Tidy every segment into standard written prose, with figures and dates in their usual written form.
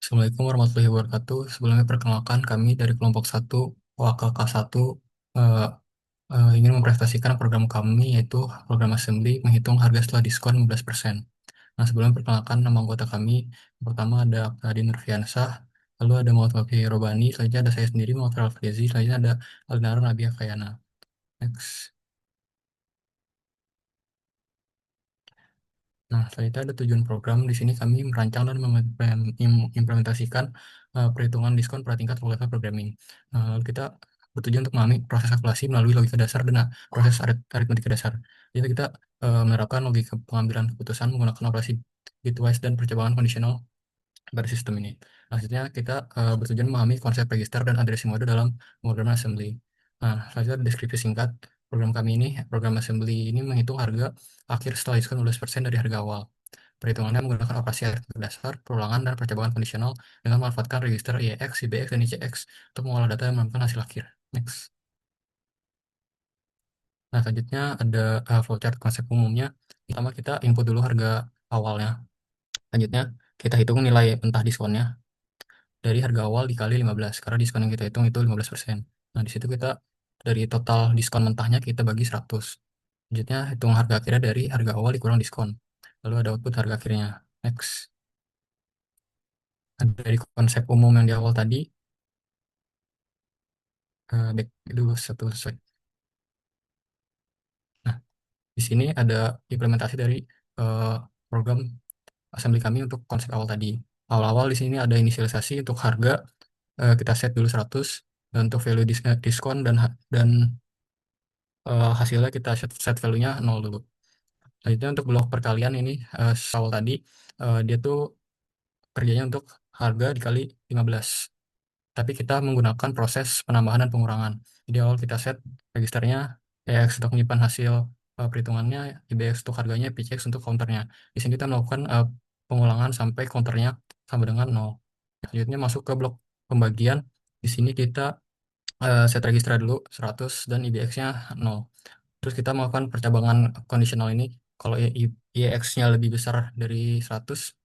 Assalamualaikum warahmatullahi wabarakatuh. Sebelumnya perkenalkan kami dari kelompok 1 OAKK1 eh, ingin mempresentasikan program kami yaitu program assembly menghitung harga setelah diskon 15%. Nah, sebelumnya perkenalkan nama anggota kami. Yang pertama ada Adi Nurfiansah, lalu ada Muhammad Wafi Robani, selanjutnya ada saya sendiri Muhammad Raffizi, selanjutnya ada Alnara Nabiah Kayana. Next. Nah, selanjutnya ada tujuan program. Di sini kami merancang dan mengimplementasikan perhitungan diskon pada tingkat fakultas programming. Lalu kita bertujuan untuk memahami proses kalkulasi melalui logika dasar dan proses aritmetika dasar. Jadi kita menerapkan logika pengambilan keputusan menggunakan operasi bitwise dan percobaan kondisional pada sistem ini. Selanjutnya kita bertujuan memahami konsep register dan addressing mode dalam pemrograman assembly. Nah, selanjutnya deskripsi singkat. Program kami ini, program assembly ini menghitung harga akhir setelah diskon 15% dari harga awal. Perhitungannya menggunakan operasi aritmetika dasar, perulangan, dan percobaan kondisional dengan memanfaatkan register IEX, IBX, dan ICX untuk mengolah data dan menemukan hasil akhir. Next. Nah, selanjutnya ada flowchart konsep umumnya. Pertama kita input dulu harga awalnya. Selanjutnya kita hitung nilai mentah diskonnya dari harga awal dikali 15, karena diskon yang kita hitung itu 15%. Nah, di situ kita dari total diskon mentahnya kita bagi 100. Selanjutnya hitung harga akhirnya dari harga awal dikurang diskon. Lalu ada output harga akhirnya. Next. Dari konsep umum yang di awal tadi, back dulu satu slide. Nah, di sini ada implementasi dari eh, program assembly kami untuk konsep awal tadi. Awal-awal di sini ada inisialisasi untuk harga, kita set dulu 100, dan untuk value diskon dan hasilnya kita set value-nya 0 dulu. Selanjutnya untuk blok perkalian ini awal tadi dia tuh kerjanya untuk harga dikali 15. Tapi kita menggunakan proses penambahan dan pengurangan. Jadi awal kita set registernya EX untuk menyimpan hasil perhitungannya, IBX untuk harganya, PCX untuk counternya. Di sini kita melakukan pengulangan sampai counternya sama dengan 0. Selanjutnya masuk ke blok pembagian. Di sini kita set register dulu 100 dan IBX-nya 0. Terus kita melakukan percabangan kondisional ini. Kalau IEX-nya lebih besar dari 100,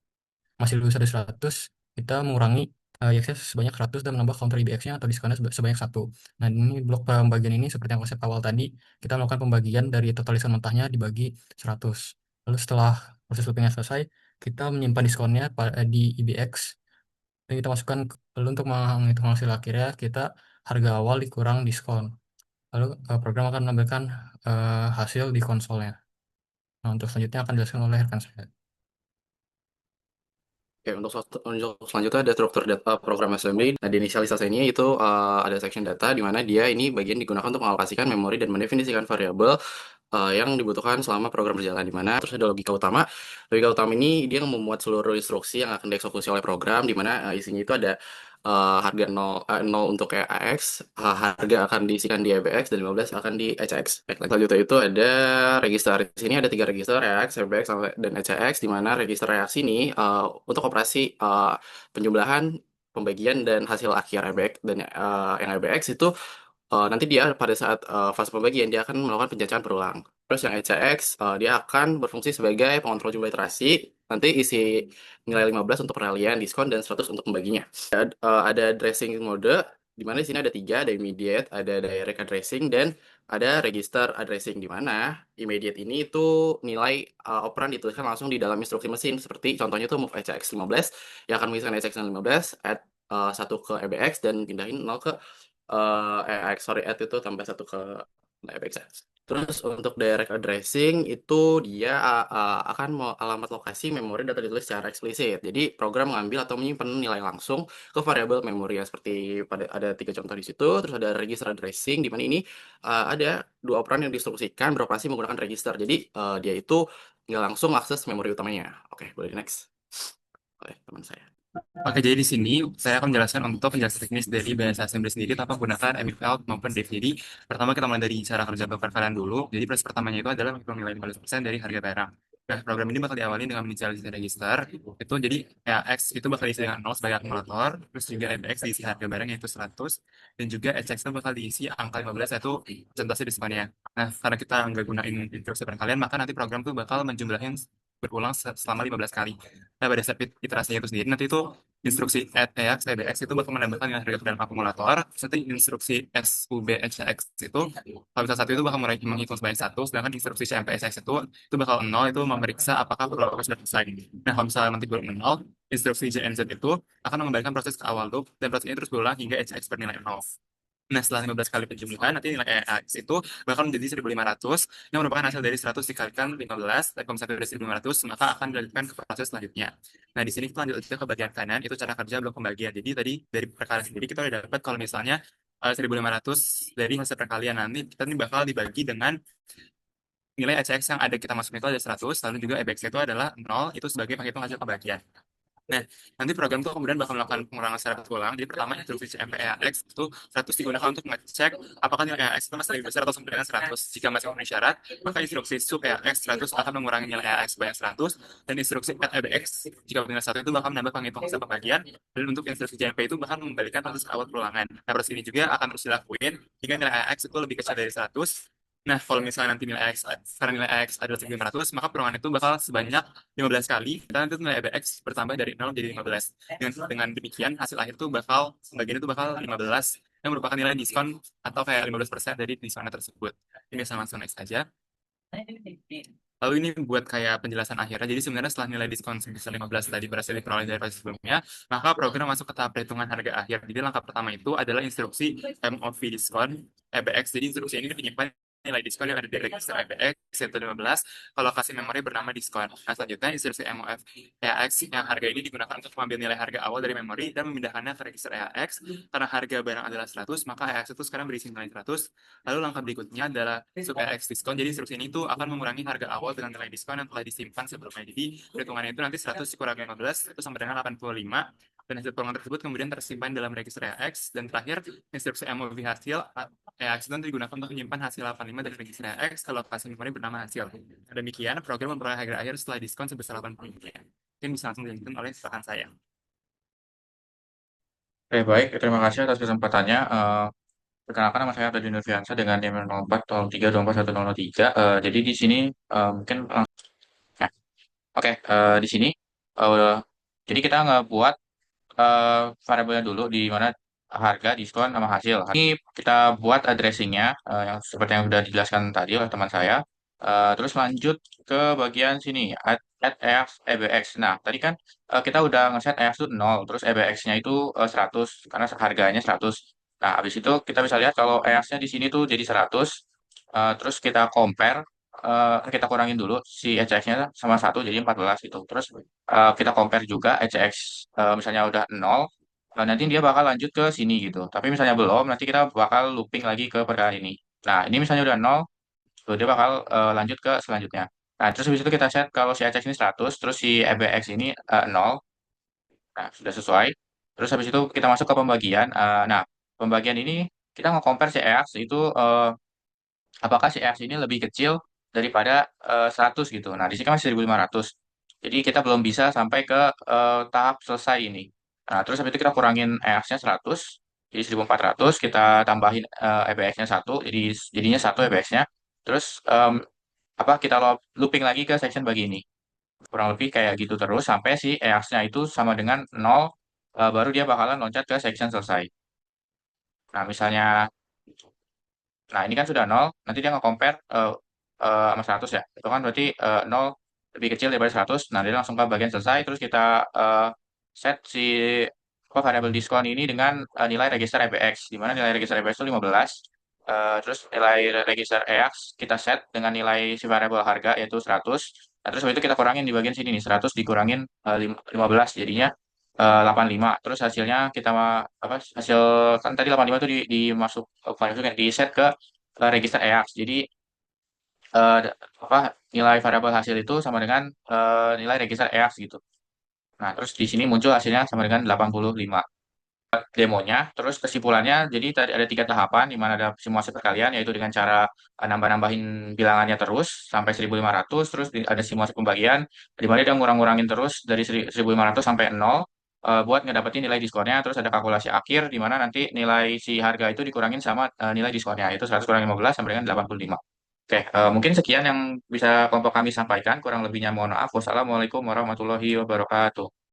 masih lebih besar dari 100, kita mengurangi IEX-nya sebanyak 100 dan menambah counter IBX-nya atau diskonnya sebanyak 1. Nah, ini blok pembagian ini seperti yang konsep awal tadi, kita melakukan pembagian dari total diskon mentahnya dibagi 100. Lalu setelah proses loopingnya selesai, kita menyimpan diskonnya di IBX, dan kita masukkan, lalu untuk menghitung hasil akhirnya, kita harga awal dikurang diskon. Lalu program akan menampilkan hasil di konsolnya. Nah, untuk selanjutnya akan dijelaskan oleh rekan saya. Oke, untuk selanjutnya ada struktur data program assembly. Nah, di inisialisasi ini itu ada section data di mana dia ini bagian digunakan untuk mengalokasikan memori dan mendefinisikan variabel yang dibutuhkan selama program berjalan, di mana terus ada logika utama. Logika utama ini dia yang memuat seluruh instruksi yang akan dieksekusi oleh program, di mana isinya itu ada harga 0 untuk AX, harga akan diisikan di EBX, dan 15 akan di ECX. Selanjutnya itu ada register. Di sini ada 3 register, AX, EBX, dan ECX, di mana register reaksi ini untuk operasi penjumlahan, pembagian, dan hasil akhir EBX, dan yang EBX itu nanti dia pada saat fase pembagian dia akan melakukan penjajakan berulang. Terus yang ECX dia akan berfungsi sebagai pengontrol jumlah iterasi. Nanti isi nilai 15 untuk peralihan diskon dan 100 untuk pembaginya. Ada addressing mode, di mana di sini ada 3, ada immediate, ada direct addressing, dan ada register addressing, di mana immediate ini itu nilai operan dituliskan langsung di dalam instruksi mesin, seperti contohnya itu move ECX 15 yang akan mengisikan ECX 15, add 1 ke EBX dan pindahin 0 ke add itu tambah 1 ke EBX. Terus untuk direct addressing itu dia akan mau alamat lokasi memori data ditulis secara eksplisit. Jadi program mengambil atau menyimpan nilai langsung ke variabel memori, ya, seperti pada ada 3 contoh di situ. Terus ada register addressing, di mana ini ada 2 operan yang diinstruksikan beroperasi menggunakan register. Jadi dia itu nggak langsung akses memori utamanya. Oke, boleh next oleh teman saya. Oke, jadi di sini saya akan menjelaskan untuk penjelasan teknis dari bahasa assembly sendiri tanpa menggunakan MFL maupun div. Jadi pertama kita mulai dari cara kerja perkalian dulu. Jadi proses pertamanya itu adalah menghitung nilai 15% dari harga barang. Nah, program ini bakal diawali dengan menginisialisasi register. Itu jadi ya, X itu bakal diisi dengan 0 sebagai akumulator. Terus juga MX diisi harga barang yaitu 100. Dan juga HX itu bakal diisi angka 15 yaitu presentasi diskonnya. Nah, karena kita nggak gunain instruksi perkalian, maka nanti program tuh bakal menjumlahin berulang selama 15 kali. Nah, pada setiap iterasinya itu sendiri, nanti itu instruksi add EX, EBX itu bakal menambahkan nilai harga ke dalam akumulator. Seperti instruksi SUB HX itu, kalau misal satu itu bakal menghitung sebanyak satu, sedangkan instruksi CMPSX itu bakal nol, itu memeriksa apakah proses sudah selesai. Nah, kalau misalnya nanti belum nol, instruksi JNZ itu akan mengembalikan proses ke awal loop, dan proses ini terus berulang hingga HX bernilai nol. Nah, setelah 15 kali penjumlahan, nanti nilai EAX itu bakal menjadi 1.500, yang merupakan hasil dari 100 dikalikan 15, dan kalau misalnya dari 1.500, maka akan dilanjutkan ke proses selanjutnya. Nah, di sini kita lanjut aja ke bagian kanan, itu cara kerja blok pembagian. Jadi, tadi dari perkalian sendiri, kita udah dapat kalau misalnya 1.500 dari hasil perkalian nanti, kita ini bakal dibagi dengan nilai ECX yang ada kita masukin itu ada 100, lalu juga EBX itu adalah 0, itu sebagai penghitung hasil pembagian. Nah, nanti program itu kemudian bakal melakukan pengurangan secara berulang. Jadi pertama instruksi CMPEAX itu 100 digunakan untuk mengecek apakah nilai EAX itu masih lebih besar atau sama dengan 100. Jika masih memenuhi syarat, maka instruksi sub EAX 100 akan mengurangi nilai EAX sebanyak 100, dan instruksi add EBX jika nilai 1 itu bakal menambah penghitung hasil pembagian, dan untuk instruksi CMP itu bahkan mengembalikan proses ke awal perulangan. Nah, proses ini juga akan terus dilakuin hingga nilai EAX itu lebih kecil dari 100. Nah, kalau misalnya nanti nilai X, karena nilai X adalah 1.500, maka perulangan itu bakal sebanyak 15 kali, dan nanti nilai EBX bertambah dari 0 menjadi 15. Dengan demikian, hasil akhir itu bakal, sebagian itu bakal 15, yang merupakan nilai diskon atau kayak 15% dari diskonnya tersebut. Ini bisa langsung next aja. Lalu ini buat kayak penjelasan akhirnya. Jadi sebenarnya setelah nilai diskon sebesar 15 tadi berhasil diperoleh dari proses sebelumnya, maka program masuk ke tahap perhitungan harga akhir. Jadi langkah pertama itu adalah instruksi MOV diskon EBX. Jadi instruksi ini menyimpan nilai diskon yang ada di register EBX yaitu 15 kalau lokasi memori bernama diskon. Nah, selanjutnya instruksi MOF EAX yang harga ini digunakan untuk mengambil nilai harga awal dari memori dan memindahkannya ke register EAX. Karena harga barang adalah 100, maka EAX itu sekarang berisi nilai 100. Lalu langkah berikutnya adalah sub EAX diskon. Jadi instruksi ini tuh akan mengurangi harga awal dengan nilai diskon yang telah disimpan sebelumnya. Jadi perhitungannya itu nanti 100 dikurangi 15 itu sama dengan 85. Dan hasil perulangan tersebut kemudian tersimpan dalam register EAX. Dan terakhir, instruksi MOV hasil EAX itu nanti digunakan untuk menyimpan hasil 85 dari register EAX ke lokasi memori bernama hasil. Demikian, program memperoleh harga akhir setelah diskon sebesar 85. Mungkin bisa langsung dilanjutkan oleh rekan saya. Oke, baik. Terima kasih atas kesempatannya. Perkenalkan nama saya Abdul Nurfiansa dengan NIM 0403241003. Jadi di sini mungkin ya, oke, di sini eh, jadi kita ngebuat variabelnya dulu di mana harga, diskon, sama hasil. Ini kita buat addressingnya yang seperti yang sudah dijelaskan tadi oleh teman saya. Terus lanjut ke bagian sini, add EX, EBX. Nah, tadi kan kita udah ngeset EX itu 0, terus EBX-nya itu 100, karena harganya 100. Nah, habis itu kita bisa lihat kalau EX-nya di sini tuh jadi 100, terus kita compare, kita kurangin dulu si ECX-nya sama 1, jadi 14 gitu. Terus kita compare juga ECX misalnya udah 0, nanti dia bakal lanjut ke sini gitu. Tapi misalnya belum, nanti kita bakal looping lagi ke perkalian ini. Nah, ini misalnya udah 0, tuh dia bakal lanjut ke selanjutnya. Nah, terus habis itu kita set kalau si ECX ini 100, terus si EBX ini 0. Nah, sudah sesuai. Terus habis itu kita masuk ke pembagian. Nah, pembagian ini kita nge-compare si EX itu apakah si EX ini lebih kecil daripada 100 gitu. Nah, di sini kan masih 1.500. Jadi kita belum bisa sampai ke tahap selesai ini. Nah, terus habis itu kita kurangin EX-nya 100, jadi 1.400, kita tambahin EBX-nya 1, jadi jadinya 1 EBX-nya. Terus apa kita looping lagi ke section bagi ini. Kurang lebih kayak gitu terus sampai si EX-nya itu sama dengan 0, baru dia bakalan loncat ke section selesai. Nah, misalnya nah, ini kan sudah 0, nanti dia nge-compare sama 100 ya. Itu kan berarti 0 lebih kecil daripada 100. Nah, dia langsung ke bagian selesai. Terus kita set si apa, variabel diskon ini dengan nilai register EBX, di mana nilai register EBX itu 15. Terus nilai register EX kita set dengan nilai si variabel harga yaitu 100. Nah, terus habis itu kita kurangin di bagian sini nih, 100 dikurangin 15, jadinya 85. Terus hasilnya kita apa, hasil kan tadi 85 itu dimasuk bukan dimasukin, di set ke register EAX. Jadi eh, apa, nilai variabel hasil itu sama dengan nilai register EAX gitu. Nah, terus di sini muncul hasilnya sama dengan 85 demonya. Terus kesimpulannya, jadi tadi ada 3 tahapan di mana ada simulasi perkalian, yaitu dengan cara nambah-nambahin bilangannya terus sampai 1.500. Terus ada simulasi pembagian di mana dia ngurang-ngurangin terus dari 1.500 sampai 0 buat ngedapetin nilai diskonnya. Terus ada kalkulasi akhir di mana nanti nilai si harga itu dikurangin sama nilai diskonnya, yaitu 100 kurang 15 sama dengan 85. Oke, mungkin sekian yang bisa kelompok kami sampaikan. Kurang lebihnya mohon maaf. Wassalamualaikum warahmatullahi wabarakatuh.